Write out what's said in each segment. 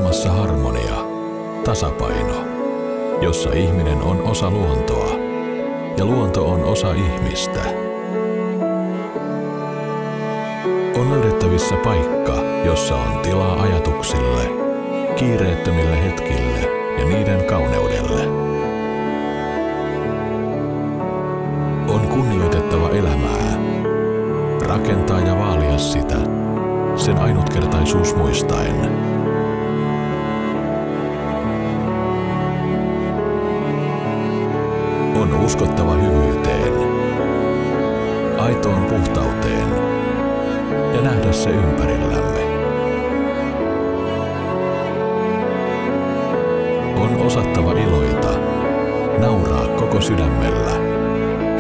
olemassa harmonia, tasapaino, jossa ihminen on osa luontoa ja luonto on osa ihmistä. On löydettävissä paikka, jossa on tilaa ajatuksille, kiireettömille hetkille ja niiden kauneudelle. On kunnioitettava elämää, rakentaa ja vaalia sitä, sen ainutkertaisuus muistaen. On uskottava hyvyyteen, aitoon puhtauteen ja nähdä se ympärillämme. On osattava iloita, nauraa koko sydämellä,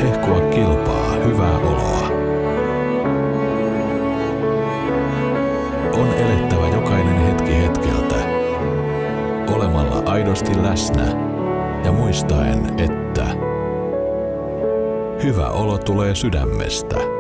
hehkua kilpaa hyvää oloa. On elettävä jokainen hetki hetkeltä, olemalla aidosti läsnä ja muistaen, että hyvä olo tulee sydämestä.